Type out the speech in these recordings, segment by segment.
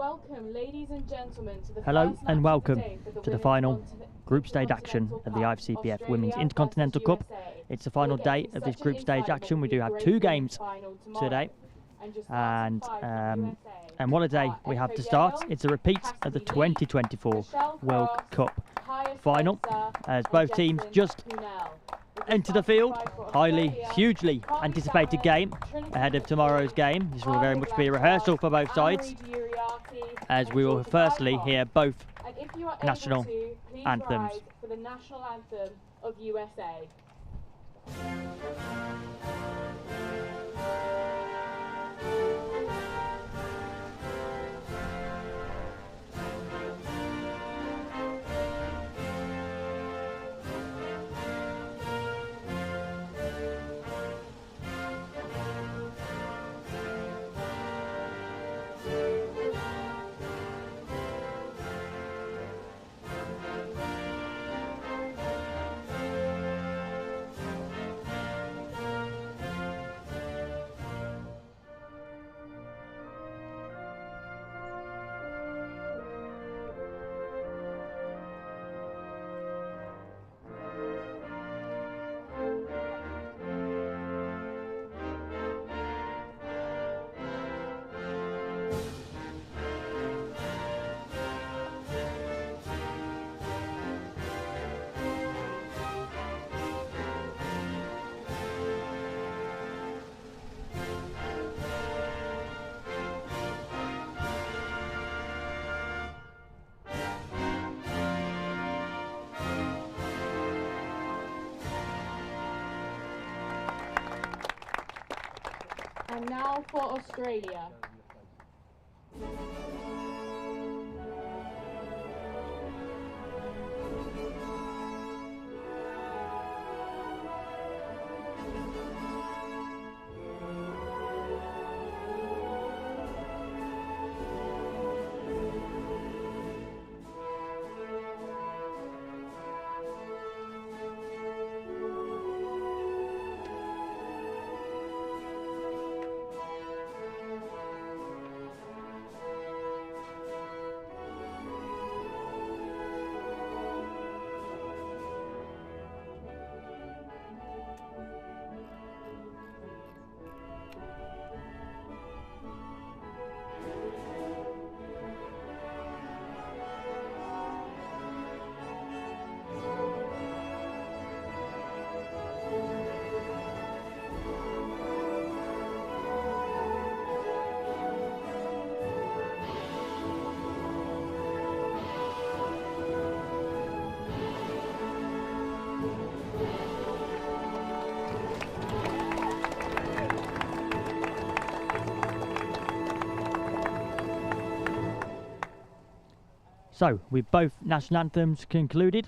Welcome, ladies and gentlemen, to the Hello first and match welcome of the day for the to the Women's final group stage action of the Continental IFCPF Cup, Women's Australia Intercontinental versus Cup. USA. It's the final We're day getting of this such group an stage insight action. on We the do have great 2 women's games final tomorrow. today, Just starting five from and what a day USA. we have to Echo start. Gale, It's a repeat of the Cassidy Lee, 2024 Michelle World Cross, Cup Kaya final, Spencer, as and both teams Jessalyn just Kuhnel. entered the field. Highly, hugely Carly anticipated Sattler, game Trinity ahead of Richardson, tomorrow's game. This will very much be a Blanchard, rehearsal for both sides, Anne-Marie Uriarte, as and we will Georgia firstly Bicon. hear both And if you are national able to, please anthems. rise for the national anthem of USA. And now for Australia. So, with both national anthems concluded,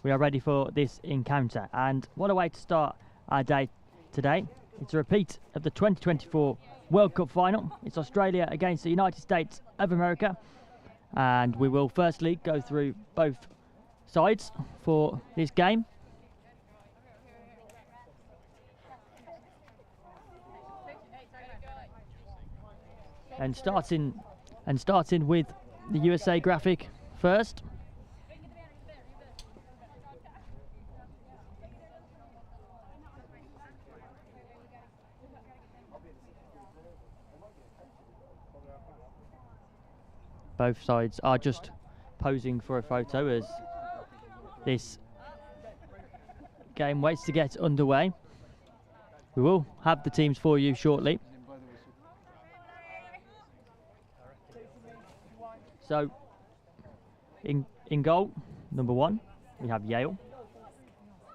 we are ready for this encounter. And what a way to start our day today. It's a repeat of the 2024 World Cup final. It's Australia against the United States of America. And we will firstly go through both sides for this game. And starting with the USA graphic first. Both sides are just posing for a photo as this game waits to get underway. We will have the teams for you shortly. So, in goal, number 1, we have Yale.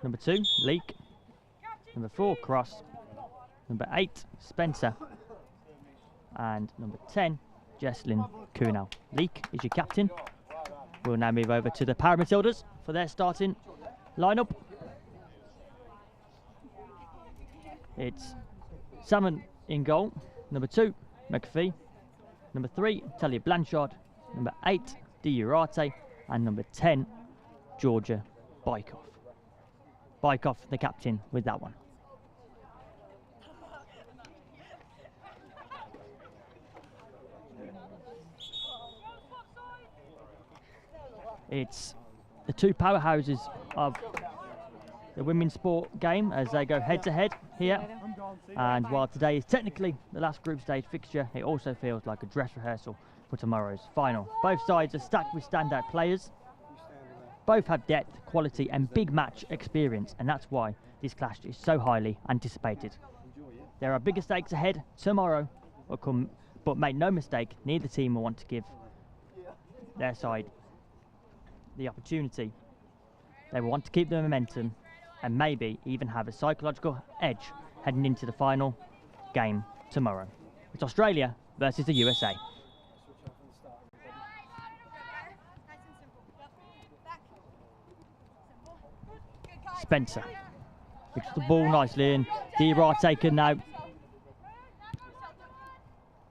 Number 2, Leake. Number 4, Cross. Number 8, Spencer. And number 10, Jessalyn Kuhnel. Leake is your captain. We'll now move over to the Paramatildas for their starting lineup. It's Salmon in goal. Number 2, McPhee. Number 3, Talia Blanchard. Number 8, Uriarte, and number 10, Georgia Bicon. Bicon, the captain, with that one. It's the two powerhouses of the women's sport game as they go head to head here. And while today is technically the last group stage fixture, it also feels like a dress rehearsal for tomorrow's final. Both sides are stacked with standout players. Both have depth, quality and big match experience, and that's why this clash is so highly anticipated. There are bigger stakes ahead tomorrow, but make no mistake, neither team will want to give their side the opportunity. They will want to keep the momentum and maybe even have a psychological edge heading into the final game tomorrow. It's Australia versus the USA. Spencer picks the ball nicely and Diarate can now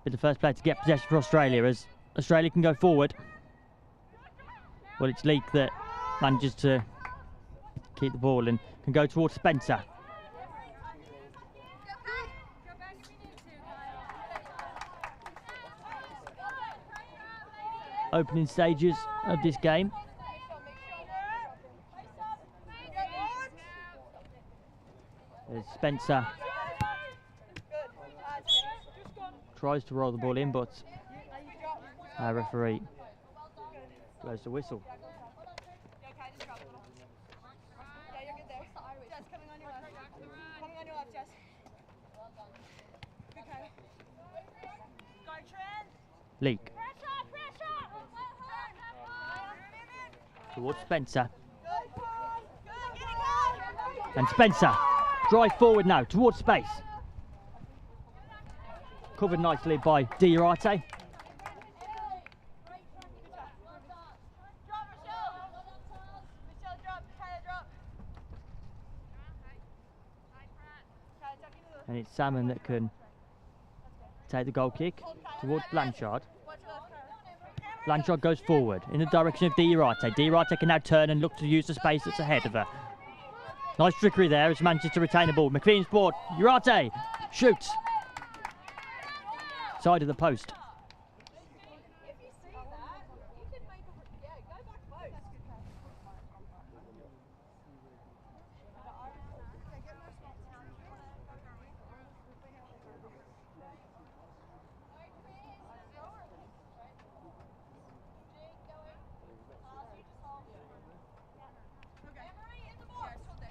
be the first player to get possession for Australia as Australia can go forward. Well, it's Leek that manages to keep the ball and can go towards Spencer. Opening stages of this game. As Spencer tries to roll the ball in, but our referee blows the whistle. Leek towards Spencer, and Spencer drive forward now towards space, covered nicely by Diarate. And it's Salmon that can take the goal kick towards Blanchard. Blanchard goes forward in the direction of Diarate. Diarate can now turn and look to use the space that's ahead of her. Nice trickery there as she manages to retain the ball. McPhee's ball. Diarate shoots. Side of the post.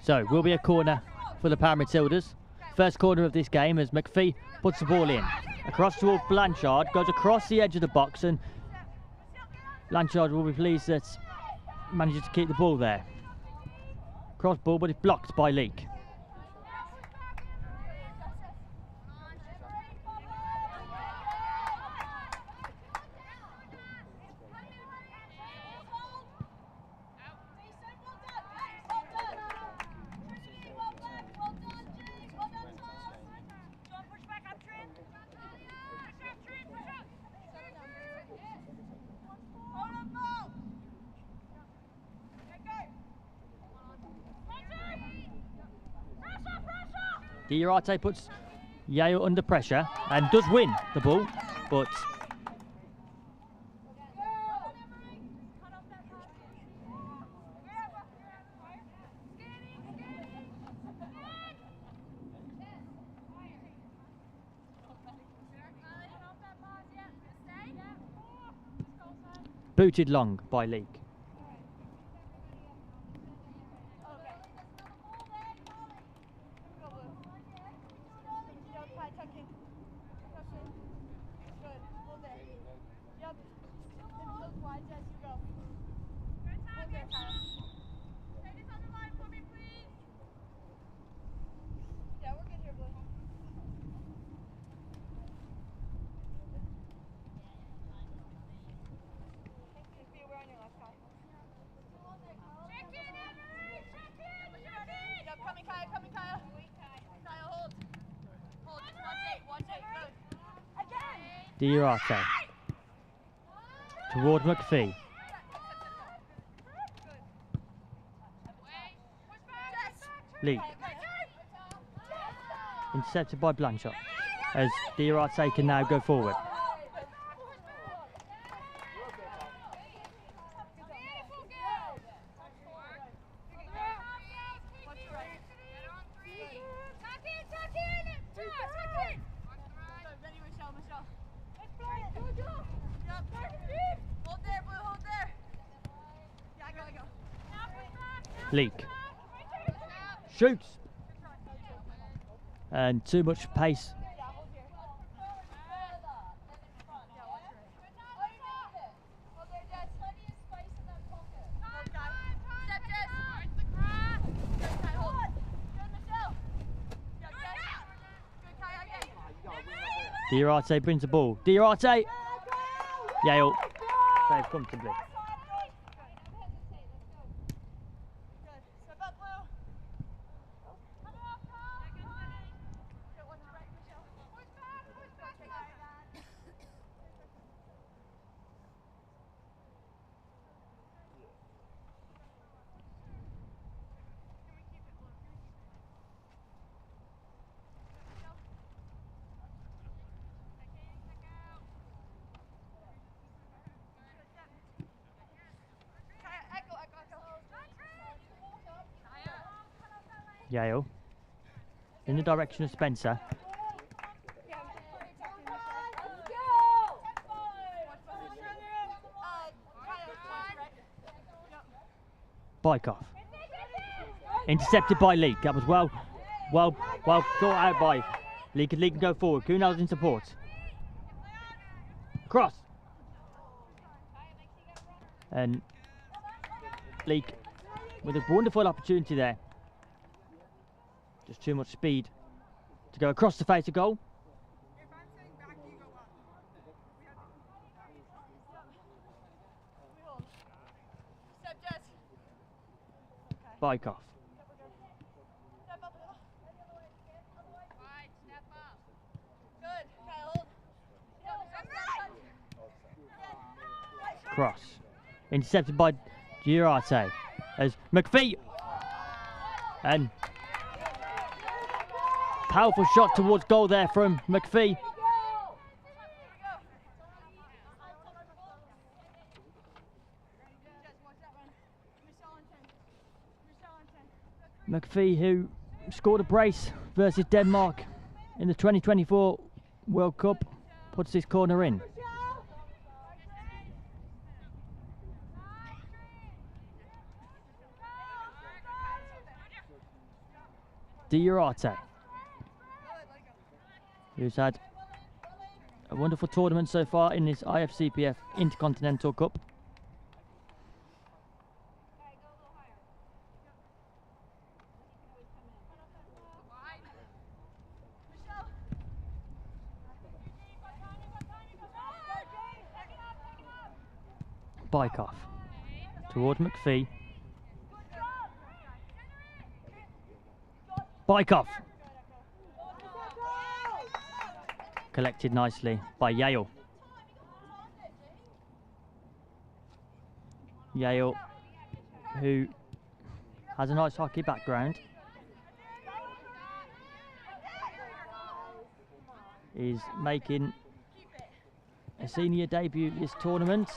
So, will be a corner for the Power Matildas. First corner of this game as McPhee puts the ball in. Across towards Blanchard, goes across the edge of the box, and Blanchard will be pleased that manages to keep the ball there. Cross ball, but it's blocked by Leek. Diarate puts Yale under pressure and does win the ball, but booted long by Leek. Diarate toward McPhee. Leek intercepted by Blanchard as Diarate can now go forward. Leak. Shoots. And too much pace. Diarate brings the ball. Diarate! Yale save comfortably. Yale in the direction of Spencer. Bike off. Intercepted by Leak. That was well thought out by Leak. Leak can go forward. Kunal's in support. Cross. And Leak with a wonderful opportunity there. Just too much speed to go across the face of goal. Bike off. Cross. Intercepted by Girarte as McPhee. And powerful shot towards goal there from McPhee. McPhee, who scored a brace versus Denmark in the 2024 World Cup, puts this corner in. Diarate, who's had a wonderful tournament so far in this IFCPF Intercontinental Cup. Bike off towards McPhee. Bike off. Collected nicely by Yale. Yale, who has a nice hockey background, is making a senior debut this tournament.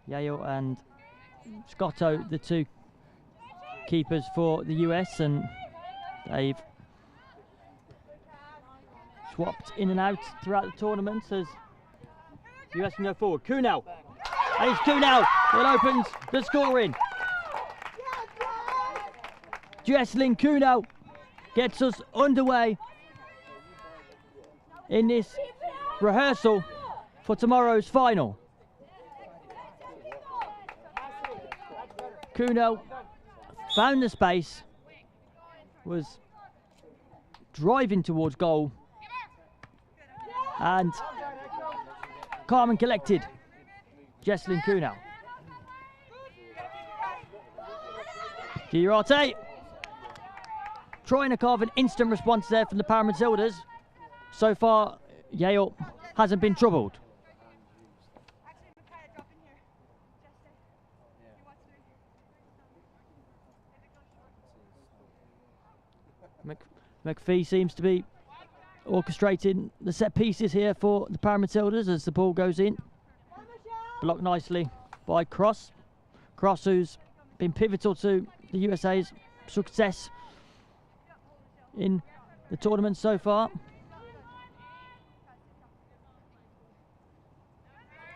Yale and Scotto, the two keepers for the US, and they've swapped in and out throughout the tournament as the US can go forward. Kunal, and it's Kunal that opens the scoring. Jesslyn Kunal gets us underway in this rehearsal for tomorrow's final. Kunal found the space, was driving towards goal, and calm and collected, Jesslyn Kunal. Girarte trying to carve an instant response there from the Paramatildas. So far, Yale hasn't been troubled. McPhee seems to be orchestrating the set pieces here for the Paramatildas as the ball goes in. Blocked nicely by Cross. Cross, who's been pivotal to the USA's success in the tournament so far.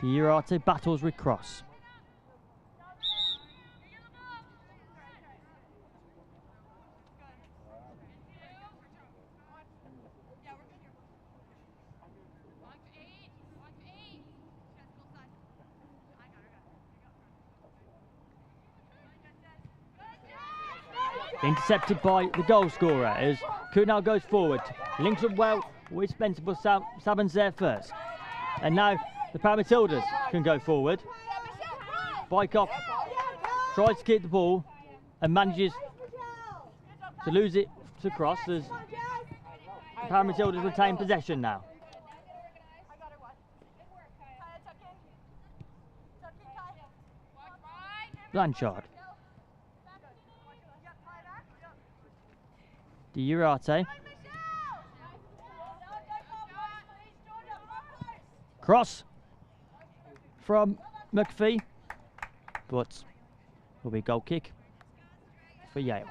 The Urate battles with cross. Intercepted by the goal scorer as Kunal goes forward. Links up well with Spencer, but Salmon's there first. And now the Paramatildas can go forward. Bykoff tries to keep the ball and manages to lose it to cross as the Paramatildas retain possession now. Blanchard. The Urate. Cross from McPhee, but will be goal kick for Yale.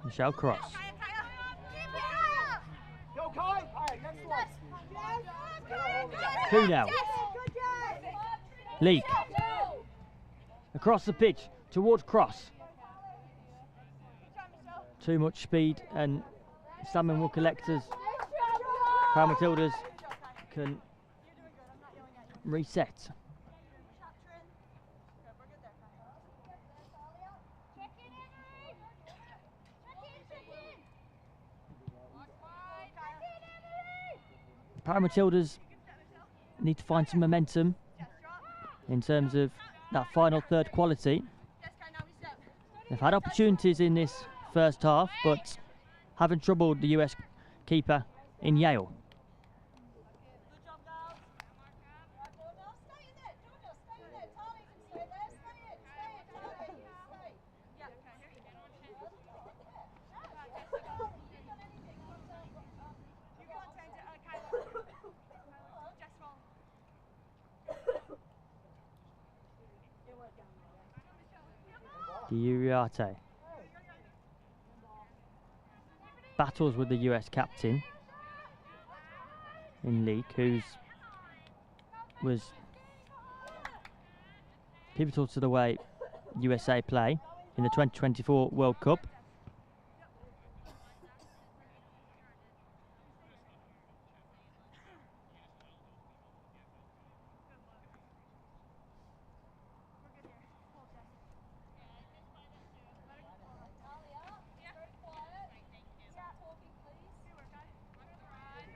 Michelle Cross. Two now. Leak. Across the pitch towards Cross. Too much speed and Salmon will collect as Paramatildas can reset. Paramatildas need to find some momentum in terms of that final third quality. They've had opportunities in this first half, but haven't troubled the US keeper in Yale. The Urate battles with the US captain in league, who was pivotal to the way USA play in the 2024 World Cup.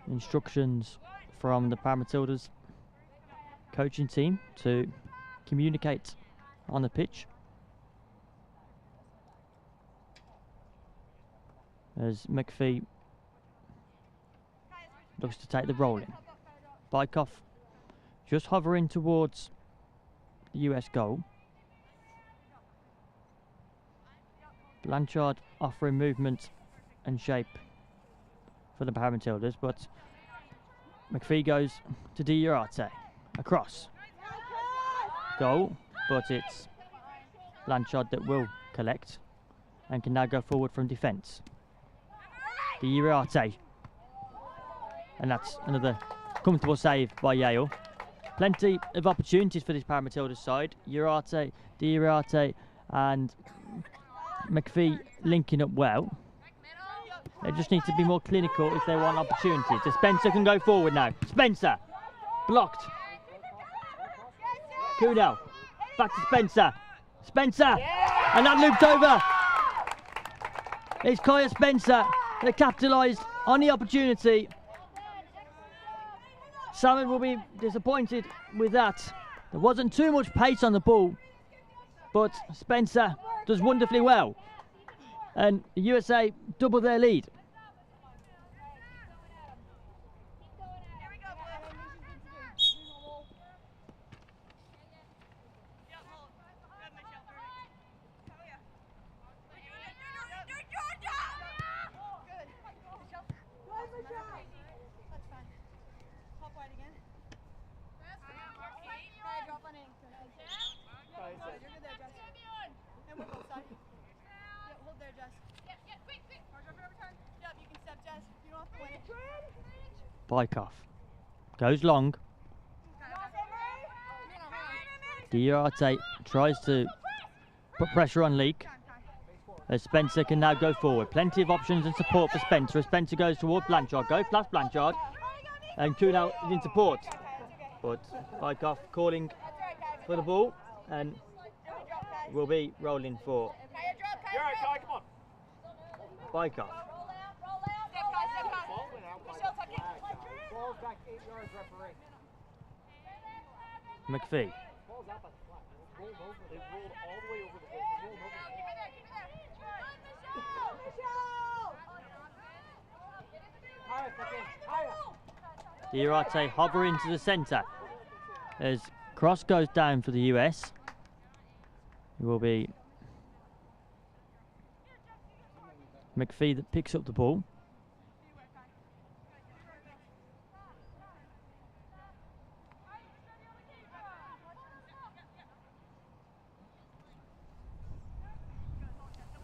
Instructions from the Paramatildas coaching team to communicate on the pitch as McPhee looks to take the roll in. Bykoff just hovering towards the US goal. Blanchard offering movement and shape for the Paramatildas, but McPhee goes to De Urate. Across. Goal, but it's Blanchard that will collect and can now go forward from defence. De Urate. And that's another comfortable save by Yale. Plenty of opportunities for this Paramatildas side. Urate, De Urate and McPhee linking up well. They just need to be more clinical if they want opportunities. So Spencer can go forward now. Spencer, blocked. Kunal, back to Spencer. Spencer, and that looped over. It's Kaya Spencer that capitalised on the opportunity. Salmon will be disappointed with that. There wasn't too much pace on the ball, but Spencer does wonderfully well. And the USA double their lead. hold there, Jess. Yeah, quick. March over, overturn. Yep, you can step, Jess. You don't have to win it. Bykoff goes long. Diarate tries to put pressure on Leek, as Spencer can now go forward. Plenty of options and support for Spencer as Spencer goes toward Blanchard. Go past Blanchard, and Kuhnau is in support. But Bykoff calling for the ball, and will be rolling for Bykoff. McPhee. Diarate hover into the centre as cross goes down for the US. It will be McPhee that picks up the ball.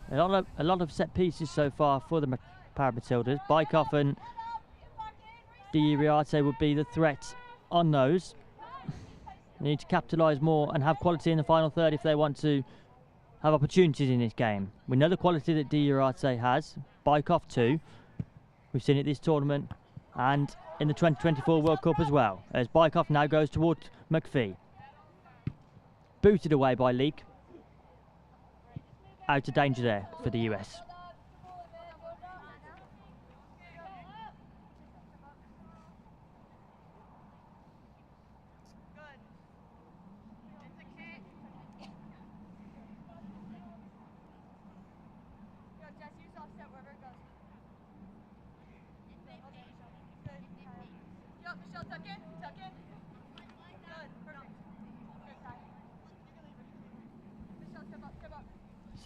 A lot of set pieces so far for the Para Matildas. Bykoff and Diarate would be the threat on those. They need to capitalise more and have quality in the final third if they want to have opportunities in this game. We know the quality that Diarate has. Bykoff too. We've seen it this tournament and in the 2024 World Cup as well. As Bykoff now goes towards McPhee. Booted away by Leek. Out of danger there for the US.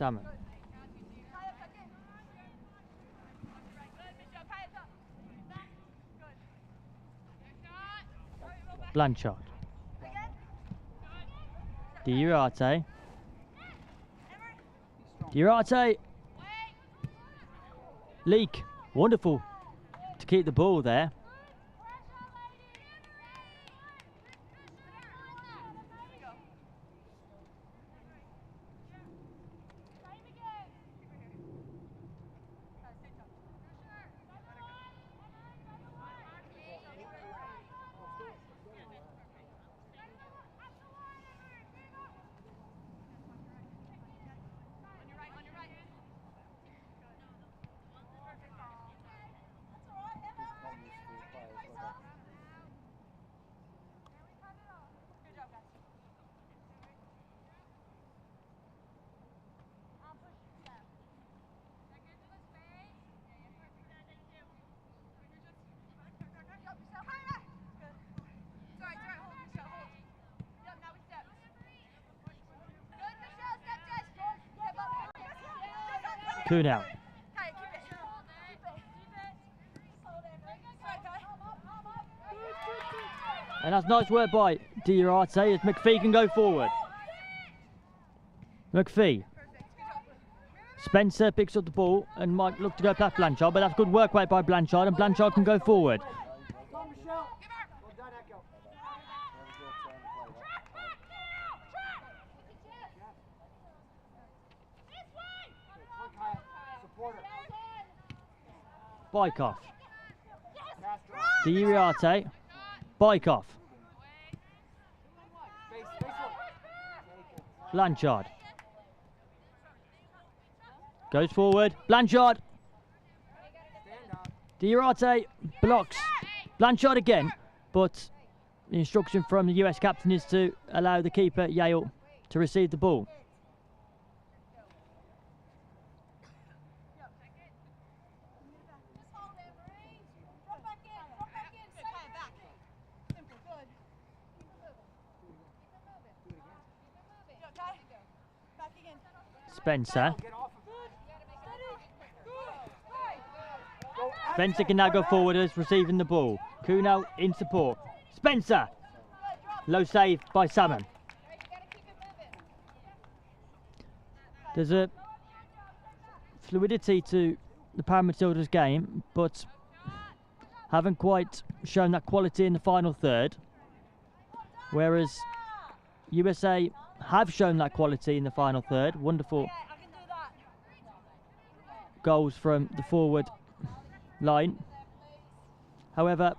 Salmon. Blanchard. Diarate. Diarate. Leek. Wonderful to keep the ball there. Kuhnau. And that's nice work by Diarate as McPhee can go forward. McPhee. Spencer picks up the ball and might look to go past Blanchard, but that's good work rate by Blanchard, and Blanchard can go forward. Bykoff. Diarate. Bykoff. Blanchard. Goes forward. Blanchard. Diarate blocks. Blanchard again, but the instruction from the US captain is to allow the keeper, Yale, to receive the ball. Spencer. Spencer can now go forward as receiving the ball. Kuhnau in support. Spencer. Low save by Salmon. There's a fluidity to the Paramatildas game, but haven't quite shown that quality in the final third. Whereas USA have shown that quality in the final third. Wonderful goals from the forward line. However,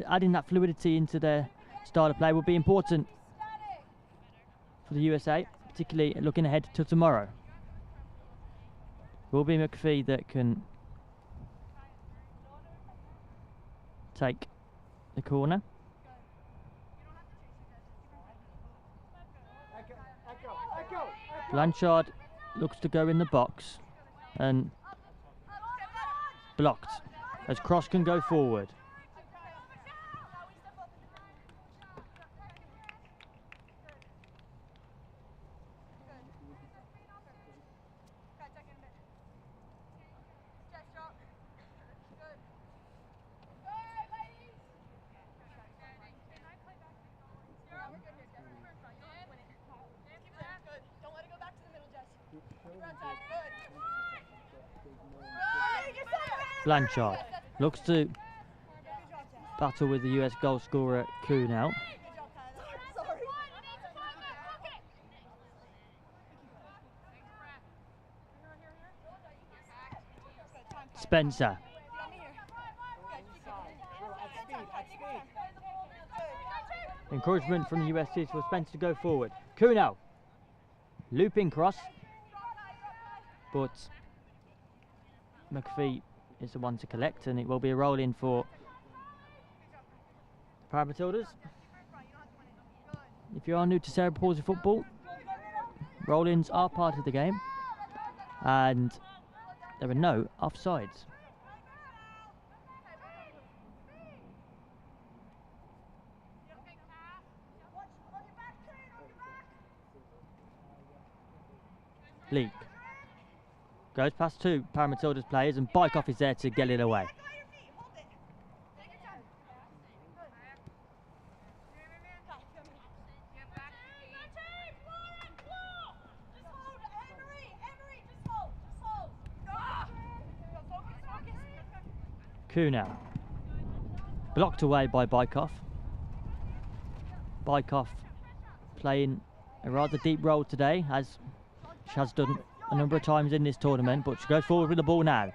adding that fluidity into their style of play will be important for the USA, particularly looking ahead to tomorrow. Will be McPhee that can take the corner. Blanchard looks to go in the box and blocked as cross can go forward. Blanchard looks to battle with the US goal scorer Kuhn now. Spencer. Encouragement from the US is for Spencer to go forward. Kuhn now. Looping cross. But McPhee is the one to collect, and it will be a roll in for the Paramatildas. If you are new to cerebral palsy football, roll-ins are part of the game, and there are no offsides. Leak. Goes past two Paramatildas players, and Bykoff is there to get it away. Kuhnau. Blocked away by Bykoff. Bykoff playing a rather deep role today, as she has done a number of times in this tournament, but she goes forward with the ball now.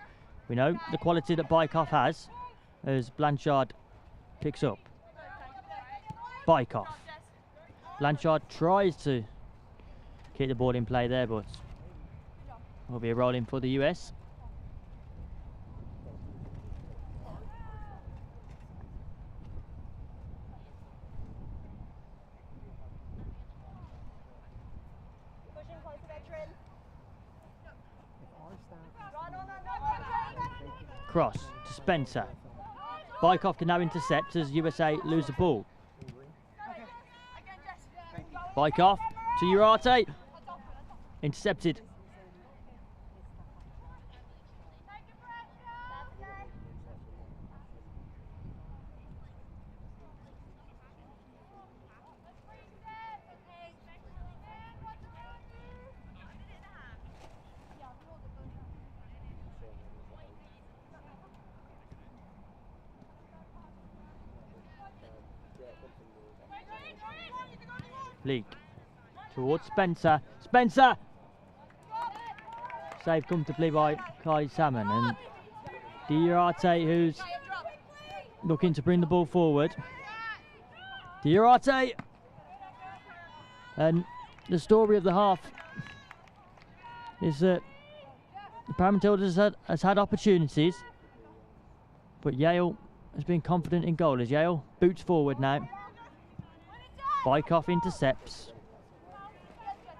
We know the quality that Bykoff has, as Blanchard picks up. Bykoff. Blanchard tries to keep the ball in play there, but will be a roll in for the US. Cross to Spencer. Bykoff can now intercept as USA lose the ball. Bykoff to Urate. Intercepted. Leak towards Spencer. Spencer! Saved comfortably by Kylie Salmon, and Diarate, who's looking to bring the ball forward. Diarate! And the story of the half is that the Paramatildas has had opportunities, but Yale has been confident in goal as Yale boots forward now. Bykoff intercepts.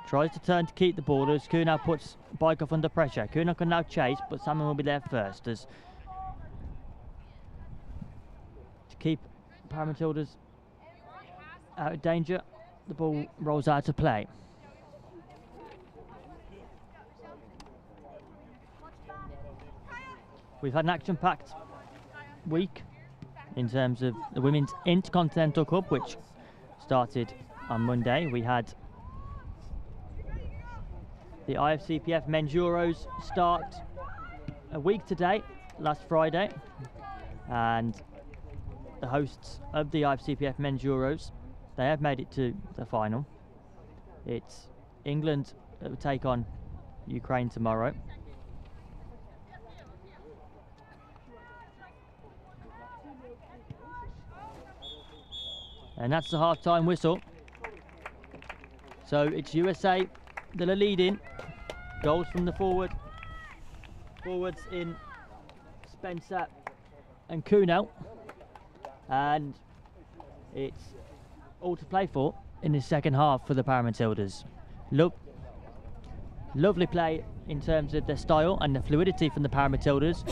Tries to turn to keep the ball as Kuhnau puts Bykoff under pressure. Kuhnau can now chase, but Salmon will be there first as to keep Paramatildas out of danger. The ball rolls out to play. We've had an action-packed week in terms of the Women's Intercontinental Cup, which started on Monday. We had The IFCPF Men's Euros start a week today, last Friday, and the hosts of the IFCPF Men's Euros, they have made it to the final. It's England that will take on Ukraine tomorrow. And that's the half-time whistle. So it's USA that are leading. Goals from the forwards in Spencer and Kuno. And it's all to play for in the second half for the Paramatildas. Lovely play in terms of their style and the fluidity from the Paramatildas.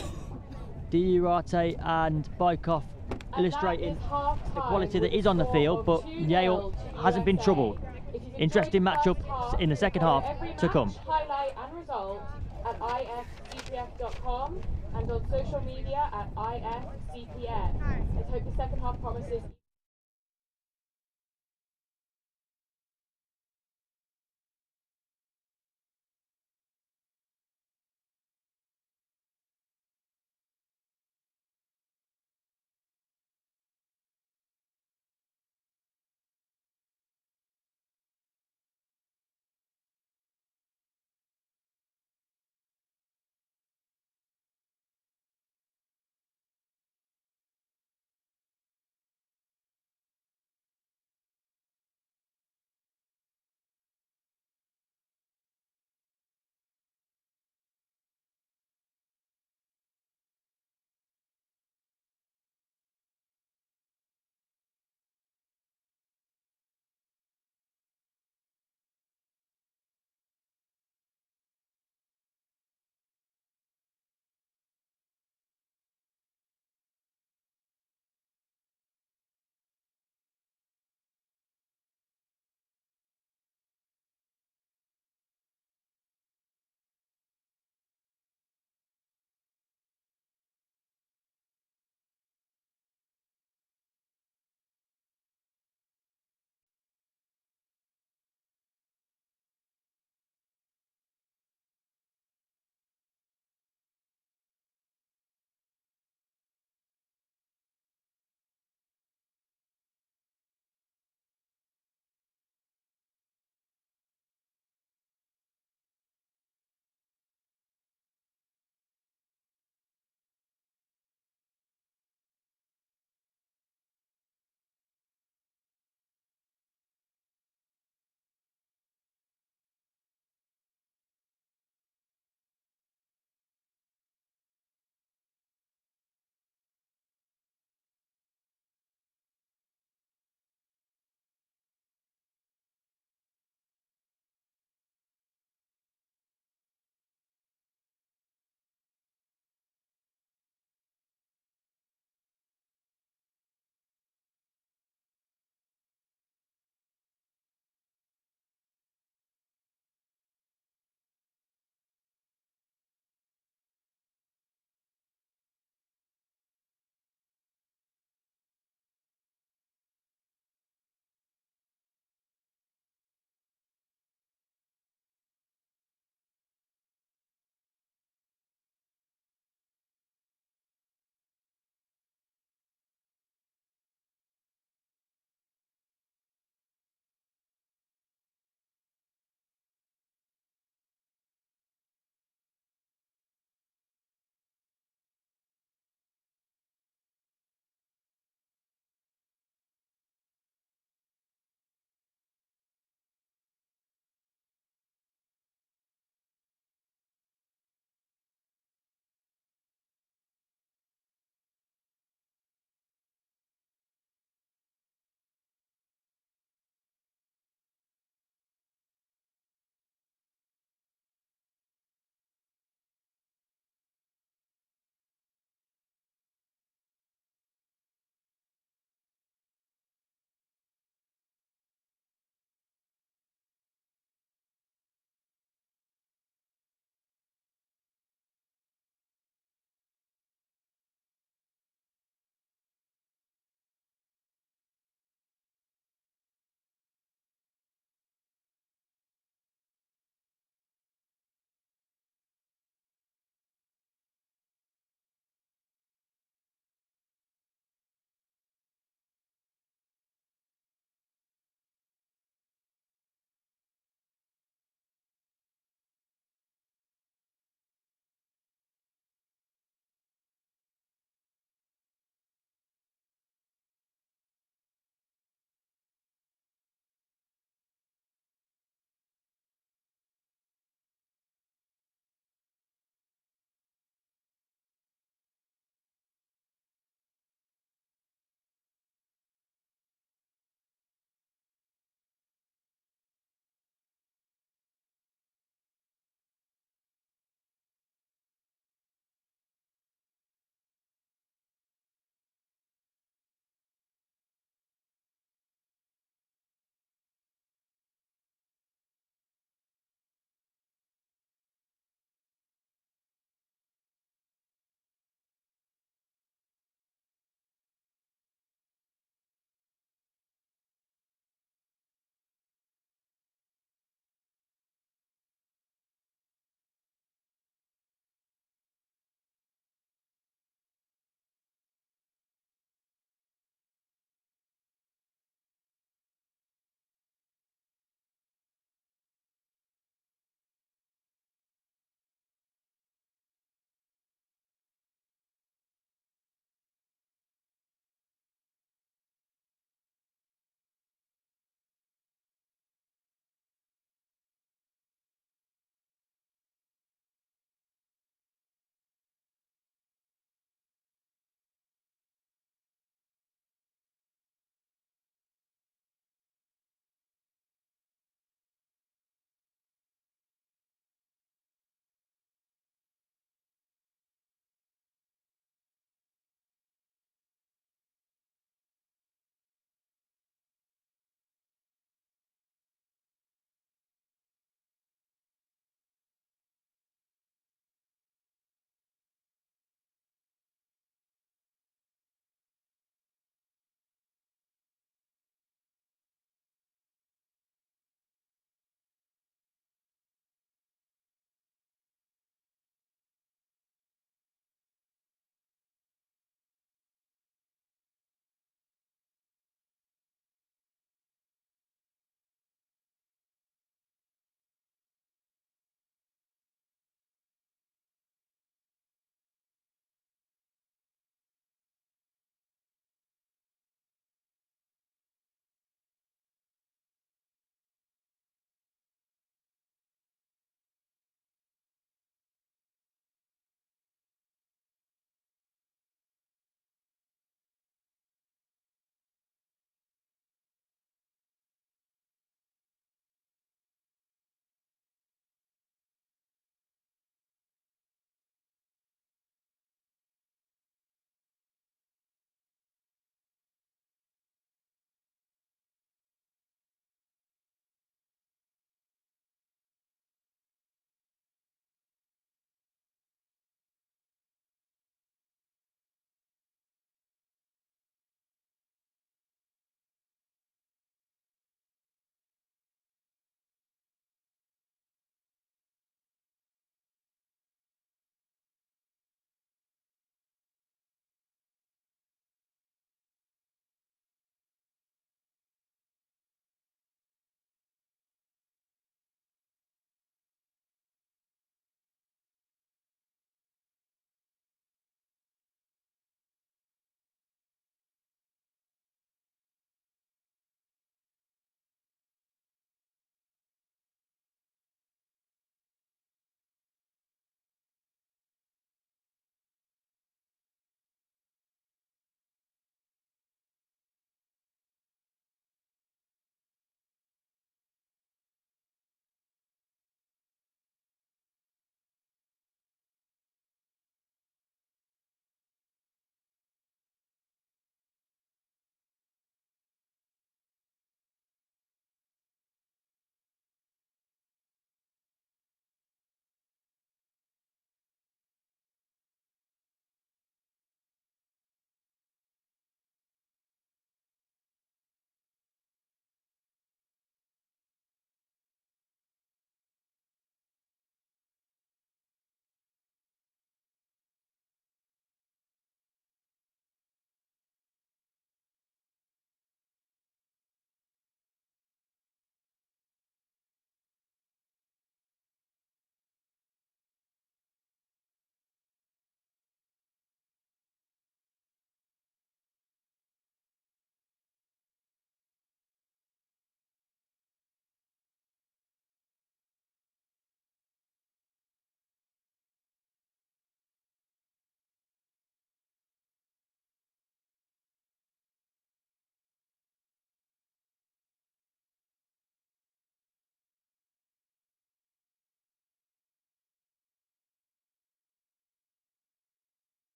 Diurate and Bykov illustrating the quality that is on the field, but Yale hasn't been troubled. Interesting matchup in the second half to come. Highlight and result at ifcpf.com and on social media at IFCPF. Let's hope the second half promises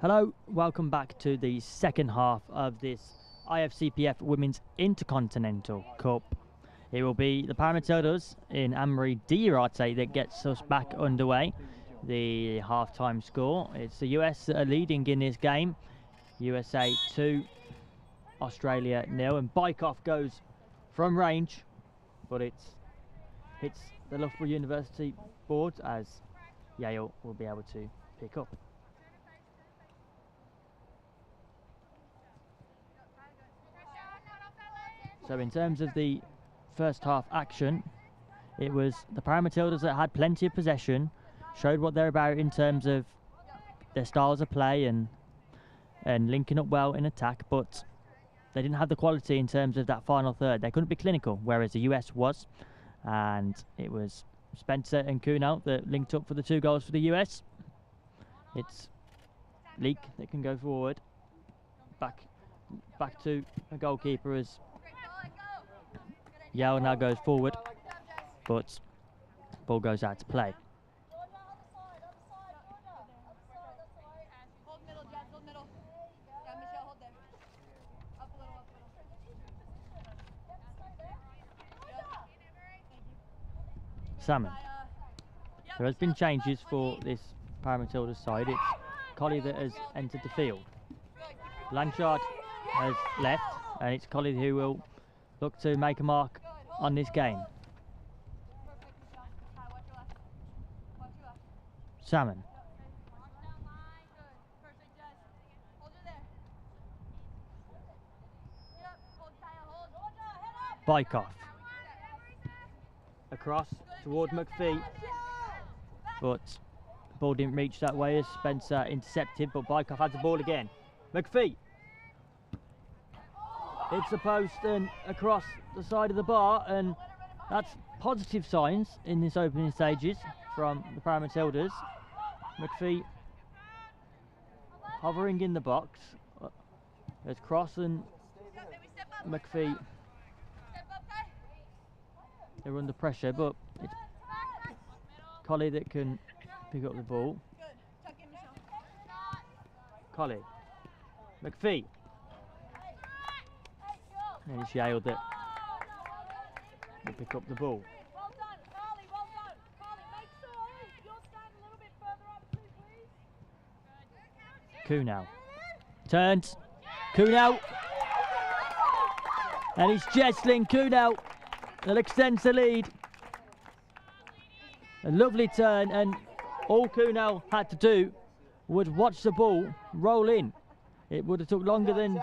Hello, welcome back to the second half of this IFCPF Women's Intercontinental Cup. It will be the Paramatildas in Anne-Marie Diarate that gets us back underway. The half-time score, it's the US that are leading in this game. USA 2, Australia 0, and Bykoff goes from range, but it's hits the Loughborough University boards as Yale will be able to pick up. So in terms of the first half action, it was the Paramatildas that had plenty of possession, showed what they're about in terms of their styles of play and linking up well in attack, but they didn't have the quality in terms of that final third. They couldn't be clinical, whereas the US was, and it was Spencer and Kuhnel that linked up for the 2 goals for the US. It's Leek that can go forward, back to a goalkeeper as Yale now goes forward, but ball goes out to play. Hold middle, Jess, hold middle. Yeah, Michelle, hold there. Up a little, up a little. Salmon. There has been changes for this Paramatildas side. It's Collie that has entered the field. Blanchard has left, and it's Collie who will look to make a mark on this game. Perfect, Michelle. Hi, watch your left. Watch your left. Salmon. Good. Perfect, Jess. Hold her there. Yep, hold Kaya, hold. Bykoff. Across toward McPhee, but the ball didn't reach that way as Spencer intercepted, but Bykoff had the ball again. McPhee. It's the post and across the side of the bar, and that's positive signs in this opening stages from the Paramatildas. McPhee hovering in the box. There's Cross and McPhee. They're under pressure, but it's Collie that can pick up the ball. Good. Tuck in, Michelle. Collie. McPhee. And it's Yale that will pick up the ball. Well done, Carly, well done. Carly, make sure you'll stand a little bit further up too, please. Kuhnel. Turns. Kuhnel. And it's Jesslyn Kuhnel that extends the lead. A lovely turn, and all Kuhnel had to do was watch the ball roll in. It would have took longer than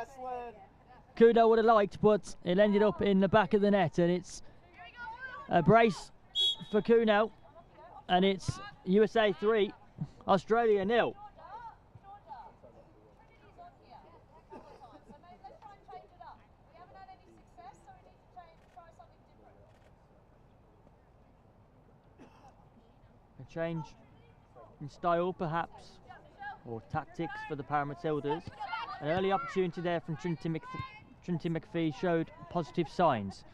Kuhnel would have liked, but it ended up in the back of the net, and it's a brace for Kuhnel, and it's USA 3, Australia 0. A change in style, perhaps, or tactics for the Paramatildas. An early opportunity there from Trinity McPhee showed positive signs,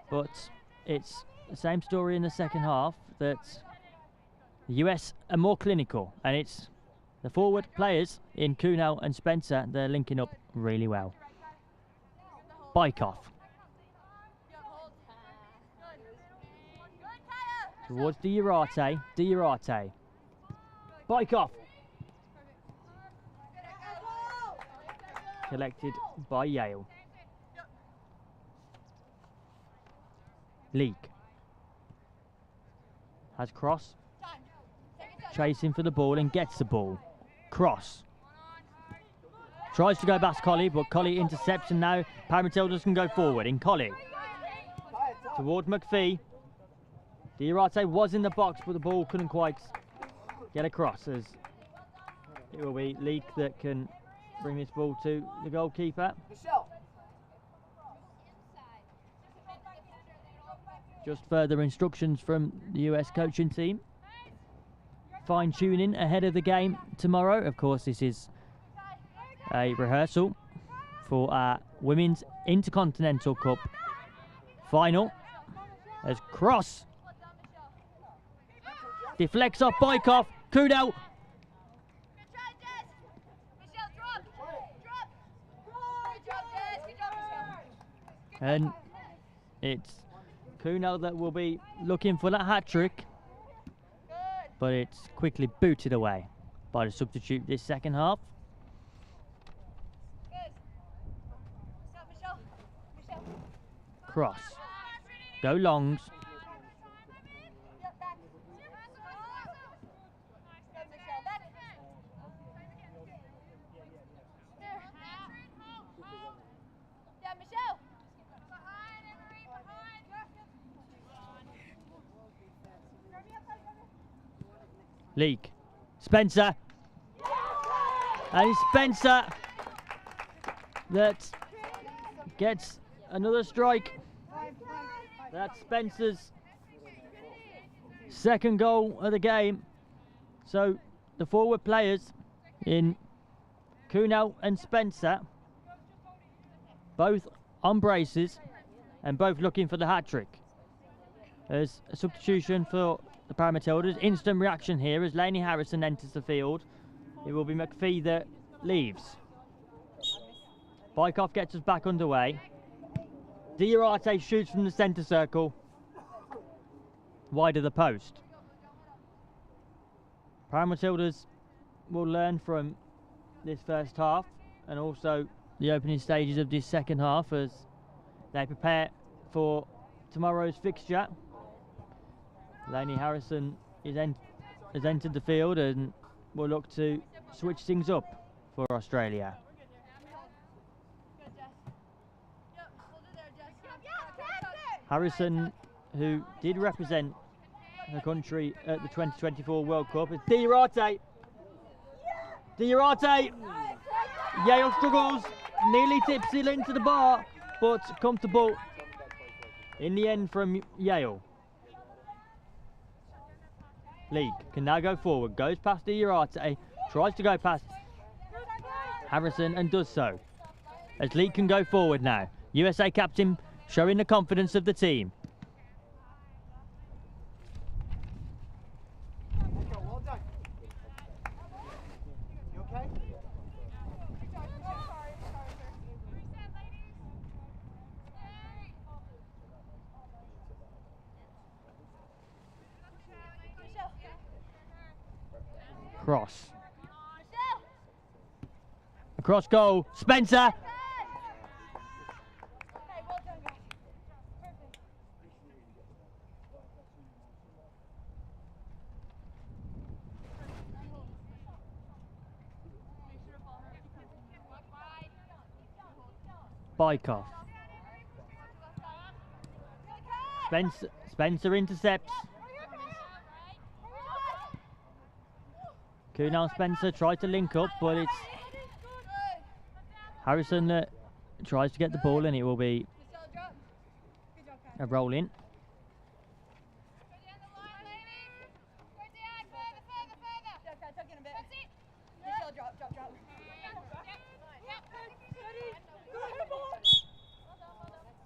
but it's the same story in the second half, that the US are more clinical, and it's the forward players in Kuhnel and Spencer, they're linking up really well. Bykoff. Towards Diarate. Bykoff. Collected by Yale. Leek. Has Cross. Chasing for the ball and gets the ball. Cross. Tries to go past Collie, but Collie intercepts, and now Paramatildas can go forward in Collie. Towards McPhee. Diarate was in the box, but the ball couldn't quite get across, as it will be Leek that can bring this ball to the goalkeeper. Just further instructions from the US coaching team. Fine tuning ahead of the game tomorrow. Of course, this is a rehearsal for our Women's Intercontinental Cup final. As Cross deflects off Bykoff. Kuhnel. And it's Kuno that will be looking for that hat trick, but it's quickly booted away by the substitute this second half. Cross. Go longs. Leak. Spencer. And it's Spencer that gets another strike. That's Spencer's second goal of the game. So the forward players in Kuno and Spencer, both on braces and both looking for the hat trick. There's a substitution for the Paramatildas. Instant reaction here as Lainey Harrison enters the field. It will be McPhee that leaves. Bykoff gets us back underway. Diarate shoots from the centre circle, wide of the post. Paramatildas will learn from this first half and also the opening stages of this second half as they prepare for tomorrow's fixture. Lainey Harrison has entered the field and will look to switch things up for Australia. Harrison, who did represent her country at the 2024 World Cup, is Diarate. Diarate! Yale struggles, nearly tips it into the bar, but comfortable in the end from Yale. League can now go forward, goes past Diarate, tries to go past Harrison and does so. As League can go forward now. USA captain showing the confidence of the team. Well done. You okay? Cross. Across goal. Spencer. Bykoff. Spencer intercepts. Kuno and Spencer try to link up, but it's Harrison that tries to get the ball, and it will be a roll in.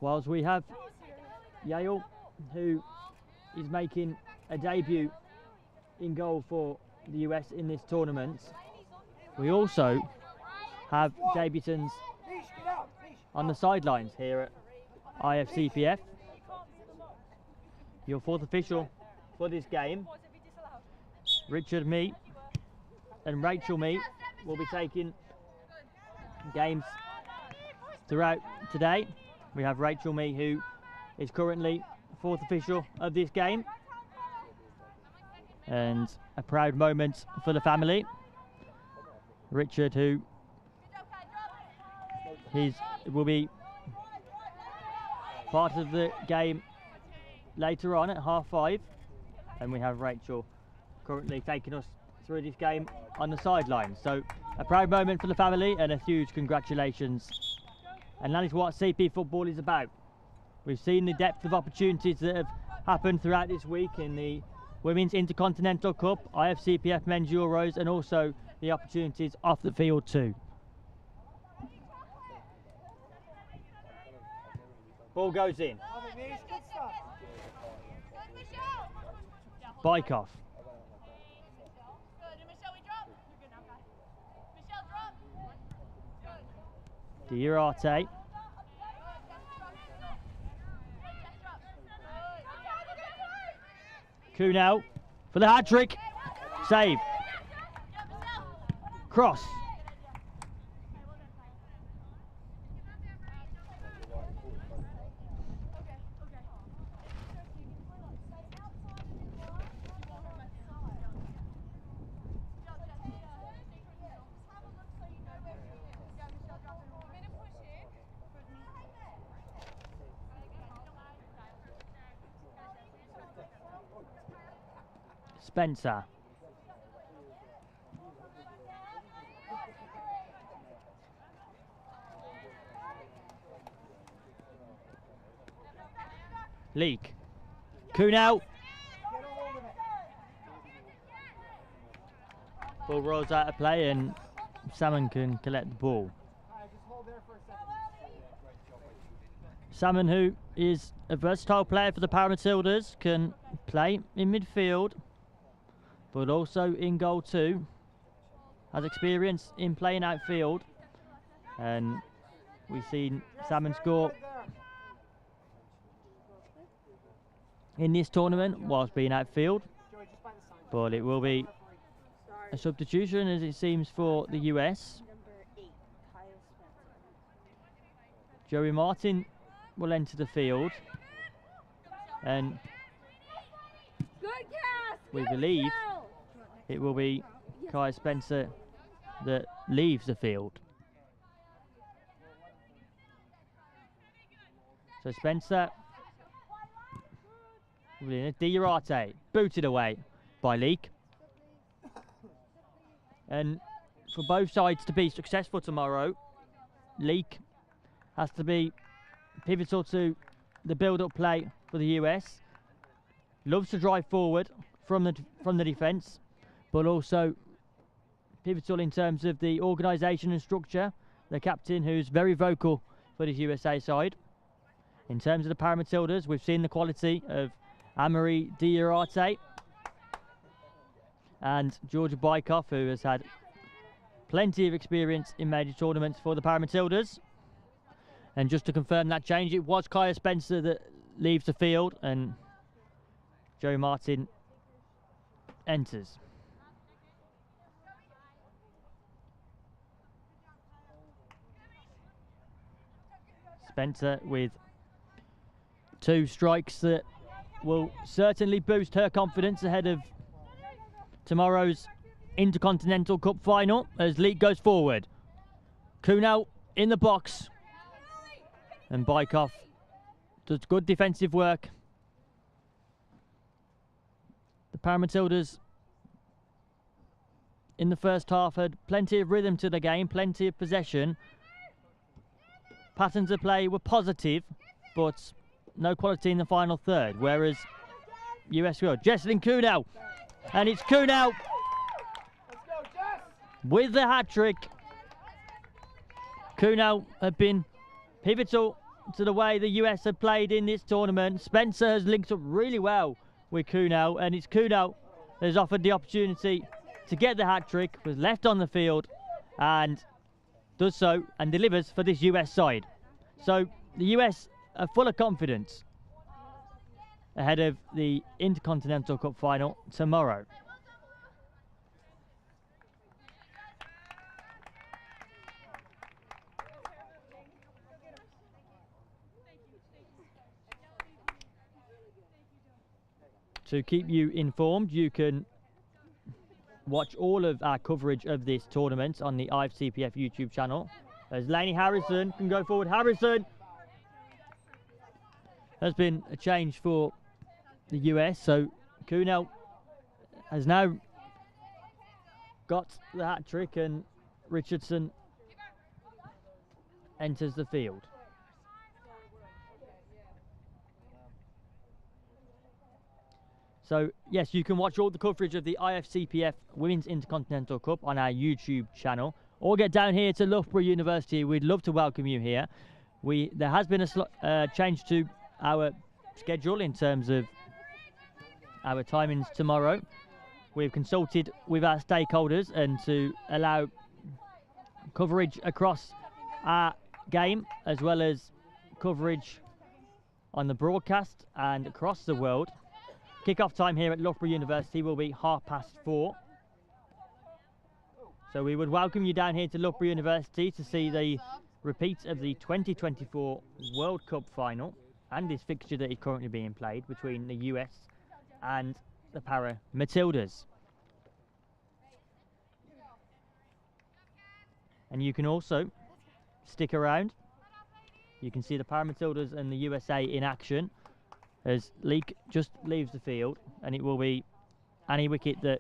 Whilst we have Yale, who is making a debut in goal for the US in this tournament, we also have debutants on the sidelines here at IFCPF. Your fourth official for this game, Richard Mee and Rachel Mee, will be taking games throughout today. We have Rachel Mee, who is currently fourth official of this game, and a proud moment for the family. Richard, who will be part of the game later on at 5:30, and we have Rachel currently taking us through this game on the sidelines. So a proud moment for the family and a huge congratulations. And that is what CP football is about. We've seen the depth of opportunities that have happened throughout this week in the Women's Intercontinental Cup, IFCPF Men's Euros, and also the opportunities off the field too. Ball goes in. Bykoff. Diarate. Kunal for the hat-trick. Save. Cross. Spencer. Leak. Kunal. Ball rolls out of play and Salmon can collect the ball. Salmon, who is a versatile player for the Paramatildas, can play in midfield, but also in goal too. Has experience in playing outfield, and we've seen Salmon score in this tournament whilst being outfield, but it will be a substitution as it seems for the US. Joey Martin will enter the field, and we believe it will be Kai Spencer that leaves the field. So Spencer, Diarate, booted away by Leak. And for both sides to be successful tomorrow, Leak has to be pivotal to the build-up play for the US. Loves to drive forward from the defence, but also pivotal in terms of the organisation and structure. The captain, who's very vocal for the USA side. In terms of the Paramatildas, we've seen the quality of Amari Diarate and Georgia Bykoff, who has had plenty of experience in major tournaments for the Paramatildas. And just to confirm that change, it was Kaya Spencer that leaves the field and Joe Martin enters. Spencer with 2 strikes that will certainly boost her confidence ahead of tomorrow's Intercontinental Cup final as Leak goes forward. Kunal in the box. And Bykoff does good defensive work. The Paramatildas in the first half had plenty of rhythm to the game, plenty of possession. Patterns of play were positive, but no quality in the final third, whereas US will. Jesselyn Kunal, and it's Kunal with the hat-trick. Kunal had been pivotal to the way the US have played in this tournament. Spencer has linked up really well with Kunal, and it's Kunal that has offered the opportunity to get the hat-trick, was left on the field and does so and delivers for this US side. So the US are full of confidence ahead of the Intercontinental Cup final tomorrow. To keep you informed, you can watch all of our coverage of this tournament on the IFCPF YouTube channel. As Lainey Harrison can go forward. Harrison has been a change for the US, so Kunal has now got the hat-trick and Richardson enters the field. So, yes, you can watch all the coverage of the IFCPF Women's Intercontinental Cup on our YouTube channel, or get down here to Loughborough University. We'd love to welcome you here. There has been a change to our schedule in terms of our timings tomorrow. We've consulted with our stakeholders and to allow coverage across our game, as well as coverage on the broadcast and across the world. Kick-off time here at Loughborough University will be 4:30. So we would welcome you down here to Loughborough University to see the repeat of the 2024 World Cup final and this fixture that is currently being played between the US and the Para Matildas. And you can also stick around. You can see the Para Matildas and the USA in action as Leek just leaves the field, and it will be any wicket that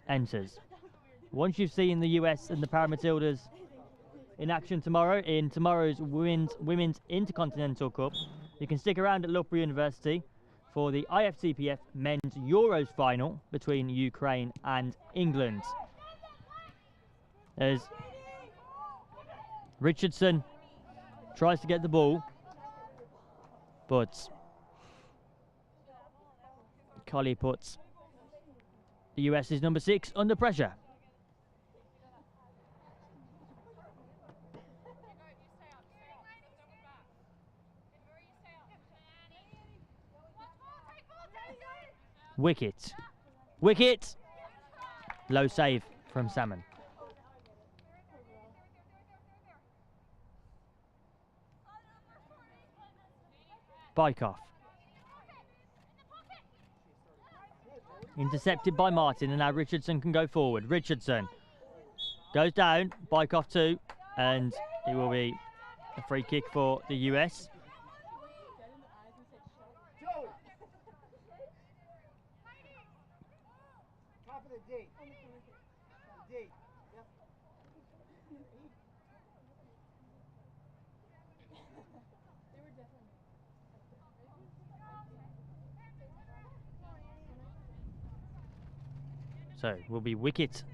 enters. Once you've seen the US and the Para Matildas in action tomorrow in tomorrow's Women's Intercontinental Cup, you can stick around at Loughborough University for the IFCPF Men's Euros final between Ukraine and England. As Richardson tries to get the ball, but Colley puts the US's number 6 under pressure. Wicket. Wicket! Low save from Salmon. Bykoff. Intercepted by Martin, and now Richardson can go forward. Richardson goes down, Bykoff 2, and it will be a free kick for the US. So will be wicket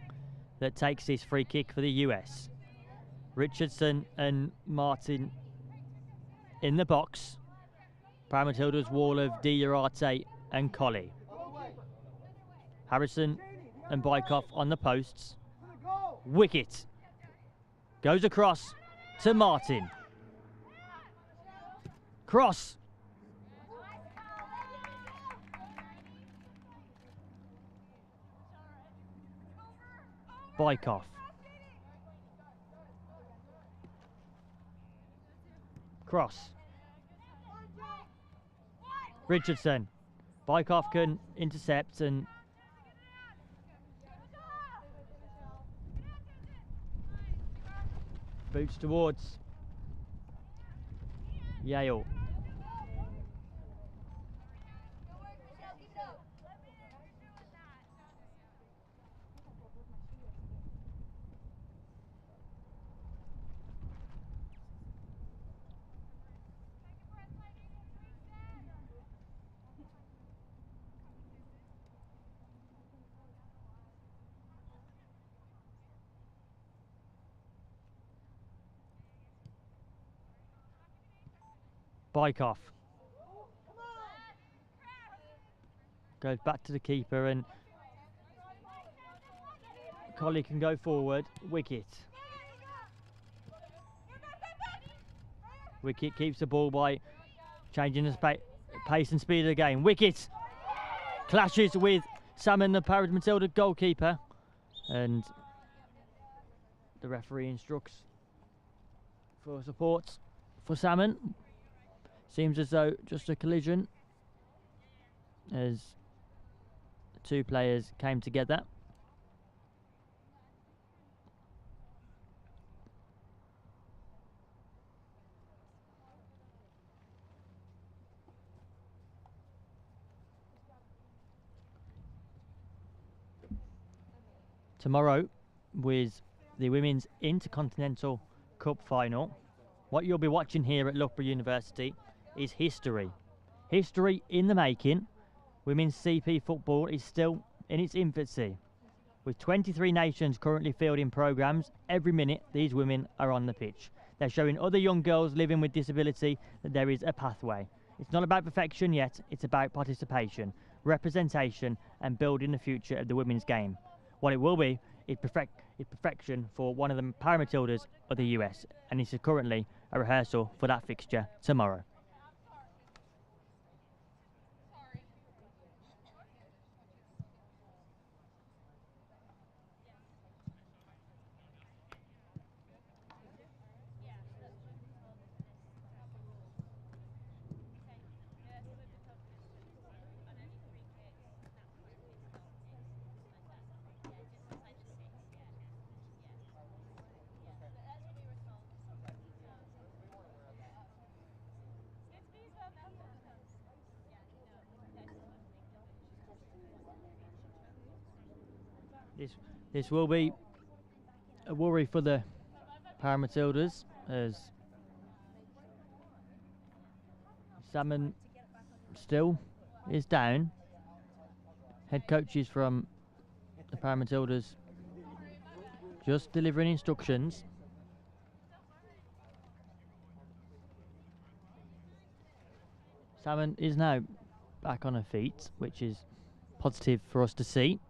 that takes this free kick for the US. Richardson and Martin in the box. Para Matilda's wall of Diarate and Colley. Harrison and Bykoff on the posts. Wicket goes across to Martin. Cross. Bykoff. Cross. Richardson. Bykoff can intercept and boots towards Yale. Bykoff goes back to the keeper, and Colley can go forward. Wicket. Wicket keeps the ball by changing the pace and speed of the game. Wicket clashes with Salmon, the Para Matilda goalkeeper, and the referee instructs for support for Salmon. Seems as though just a collision as the two players came together. Tomorrow, with the Women's Intercontinental Cup final, what you'll be watching here at Loughborough University is history. History in the making. Women's CP football is still in its infancy. With 23 nations currently fielding programmes, every minute these women are on the pitch. They're showing other young girls living with disability that there is a pathway. It's not about perfection yet, it's about participation, representation and building the future of the women's game. What it will be is perfection for one of the Para Matildas of the US, and this is currently a rehearsal for that fixture tomorrow. This will be a worry for the Paramatildas as Salmon still is down. Head coaches from the Paramatildas just delivering instructions. Salmon is now back on her feet, which is positive for us to see.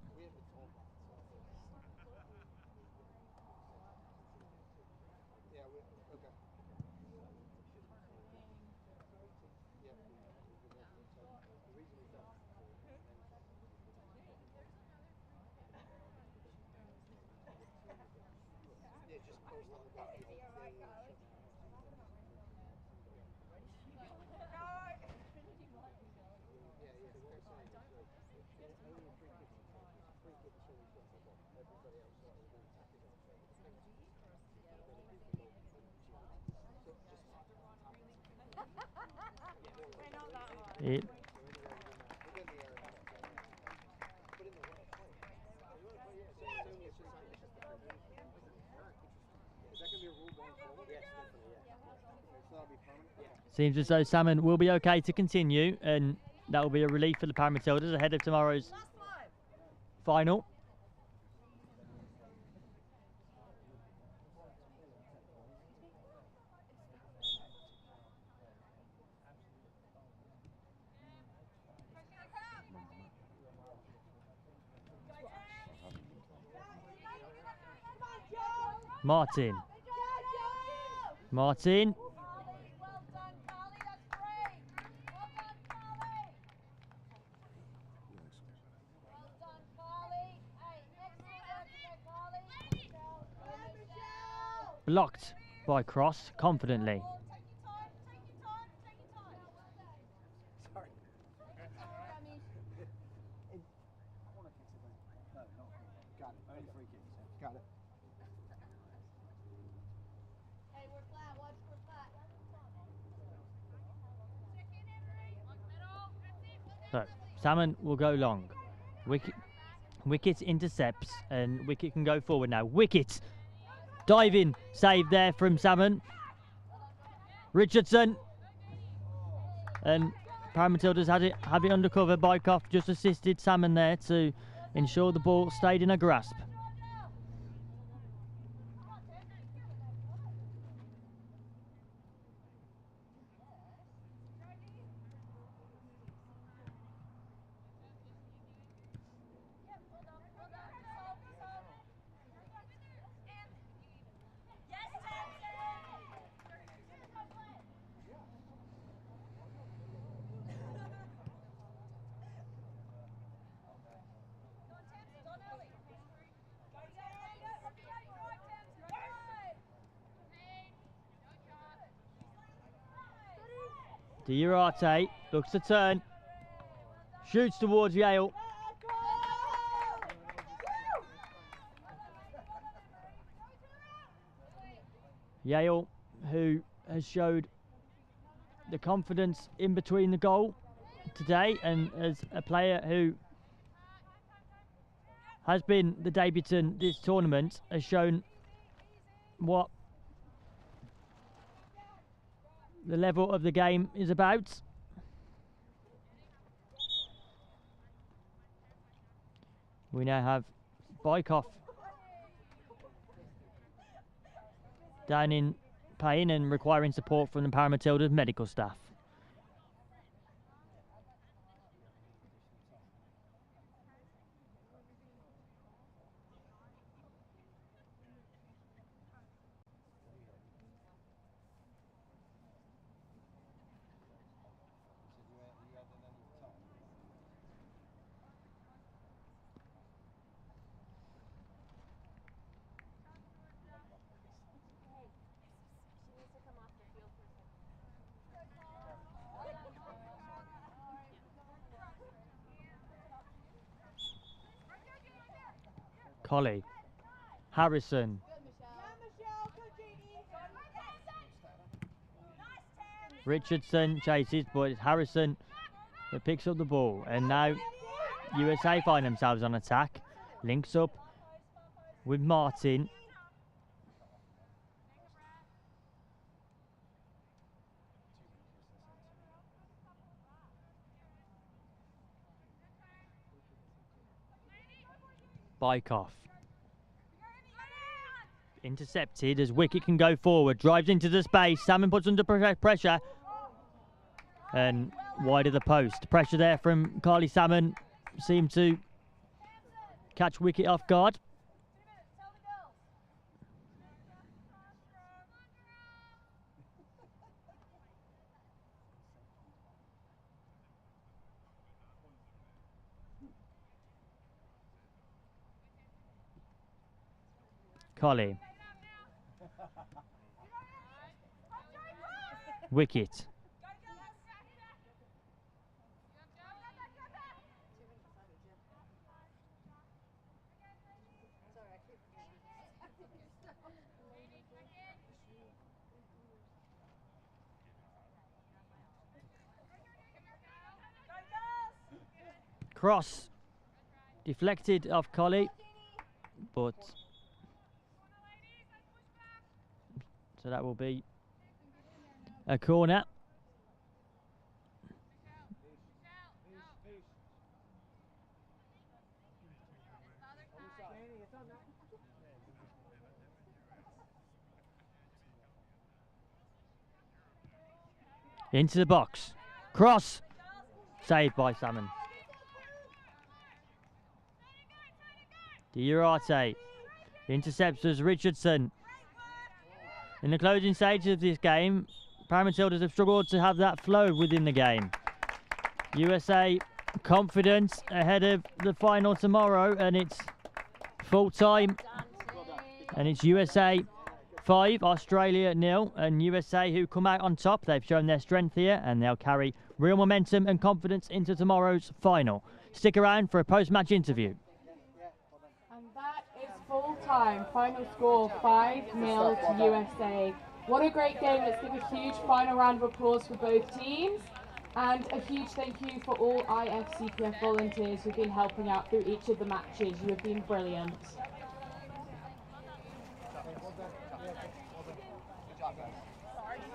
Seems as though Salmon will be okay to continue, and that will be a relief for the Paramatildas ahead of tomorrow's final. Martin. Martin. Blocked by Cross confidently. So Salmon will go long. Wicket intercepts and Wicket can go forward now. Wicket! Diving save there from Salmon. Richardson. And Paramatildas have it under cover. Bykoff just assisted Salmon there to ensure the ball stayed in her grasp. Diurate looks to turn, shoots towards Yale. Yale, who has showed the confidence in between the goal today, and as a player who has been the debutant this tournament, has shown what the level of the game is about. We now have Bykoff down in pain and requiring support from the Paramatildas medical staff. Colley, Harrison, Richardson chases, but it's Harrison that picks up the ball, and now USA find themselves on attack, links up with Martin. Bike off. Intercepted as Wicket can go forward. Drives into the space. Salmon puts under pressure. And wide of the post. Pressure there from Carly Salmon. Seemed to catch Wicket off guard. Collie. Wicket. Cross. Deflected off Collie, but so that will be a corner. Into the box. Cross. Saved by Salmon. Diurate. Interceptors Richardson. In the closing stages of this game, Paramatildas have struggled to have that flow within the game. USA confident ahead of the final tomorrow, and it's full time. And it's USA 5, Australia 0, and USA who come out on top. They've shown their strength here, and they'll carry real momentum and confidence into tomorrow's final. Stick around for a post-match interview. And that is full time. Final score 5-0 to USA. What a great game. Let's give a huge final round of applause for both teams. And a huge thank you for all IFCPF volunteers who've been helping out through each of the matches. You have been brilliant.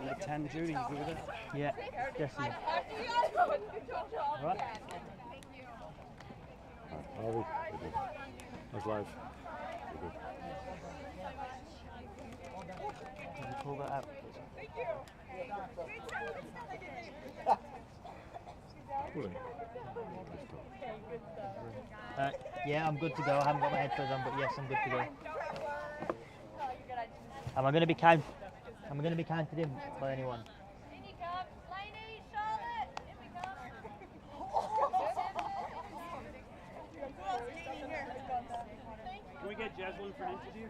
Leg 10, Judy, you good with it? Yeah, definitely. Right. Oh, that's live. Can you pull that out? Yeah, I'm good to go. I haven't got my headphones on, but yes, I'm good to go. Am I going to be counted? Am I going to be counted in by anyone? In you come. Lainey, Charlotte, in we come. Can we get Jaslyn for an interview?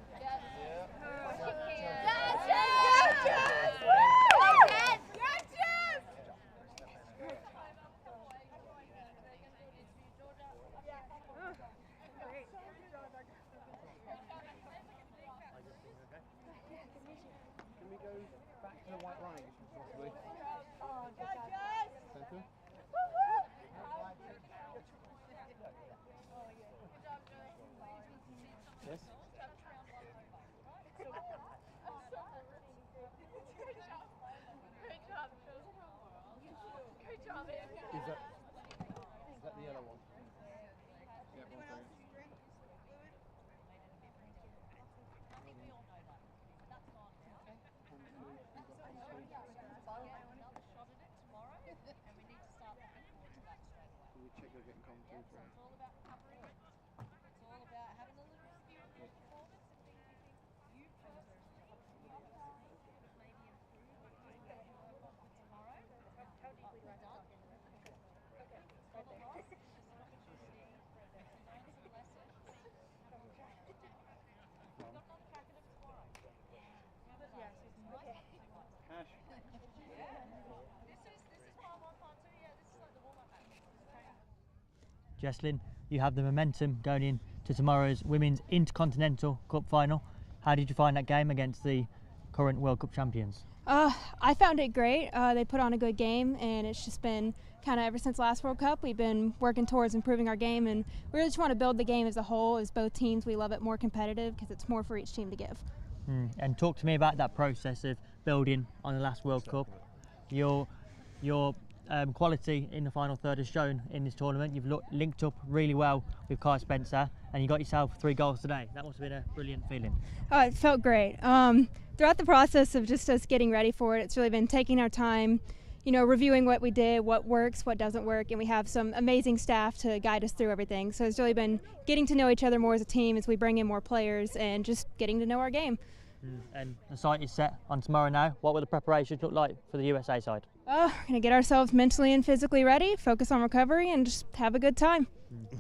Can we go back to the white line, possibly? Center? Yes? Is that the yellow one? Yeah, 1 second. Can we check you're getting commentary for it? It's all about covering it. It's all about having a little spirited performance and things you think you personally maybe improve tomorrow. How deeply do I have to talk into it? Okay. For the loss, it's just an opportunity to learn some lessons. We've got another crack at it tomorrow. Yes. Cash. This is what I'm on part 2. Yeah, this is like the warm-up match. Jesslyn, you have the momentum going in to tomorrow's Women's Intercontinental Cup final. How did you find that game against the current World Cup champions? I found it great. They put on a good game, and it's just been kind of ever since last World Cup, we've been working towards improving our game, and we really just want to build the game as a whole. As both teams, we love it more competitive because it's more for each team to give. And talk to me about that process of building on the last World Cup. Your quality in the final third has shown in this tournament. You've linked up really well with Kai Spencer, and you got yourself 3 goals today. That must have been a brilliant feeling. Oh, it felt great. Throughout the process of just us getting ready for it, it's really been taking our time, reviewing what we did, what works, what doesn't work, and we have some amazing staff to guide us through everything. So it's really been getting to know each other more as a team as we bring in more players and just getting to know our game. And the site is set on tomorrow now. What will the preparations look like for the USA side? We're going to get ourselves mentally and physically ready, focus on recovery, and just have a good time.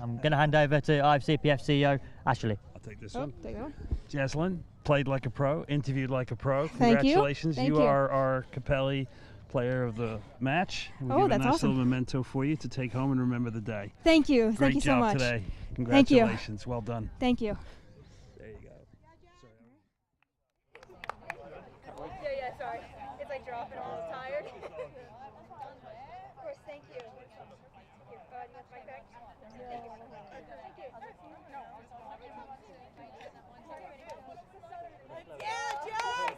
I'm going to hand over to IFCPF CEO Ashley. I'll take this one. Take that one. Jaslyn, played like a pro, interviewed like a pro. Thank you. Congratulations. Thank you you. are our Capelli Player of the Match. We'll give that's a nice awesome. little memento for you to take home and remember the day. Thank you. Great Thank you so job much. today. Thank you. Congratulations. Well done. Thank you. There you go. Yeah, sorry. It's like dropping all the tired. Of course, thank you. Here, you want the mic back? Thank you. Yeah, Joe!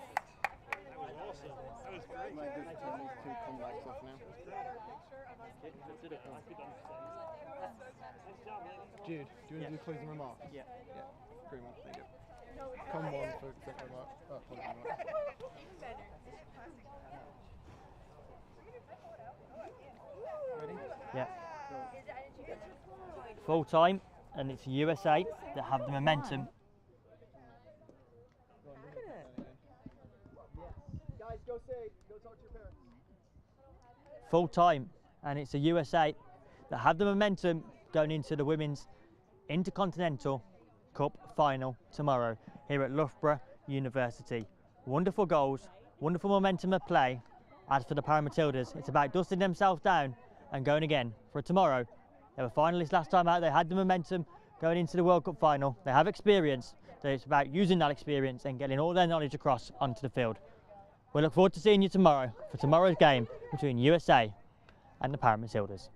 Jude, do you want to do closing remarks? Yeah. Pretty much, thank you. Come on for closing remarks. Closing remarks. Ready? Yeah. Full time, and it's USA that have the momentum. Guys, go talk to your parents. Full time, and it's the USA that have the momentum going into the Women's Intercontinental Cup final tomorrow here at Loughborough University. Wonderful goals, wonderful momentum of play. As for the Paramatildas, it's about dusting themselves down and going again for tomorrow. They were finalists last time out. They had the momentum going into the World Cup final. They have experience, so it's about using that experience and getting all their knowledge across onto the field. We look forward to seeing you tomorrow for tomorrow's game between USA and the Paramatildas.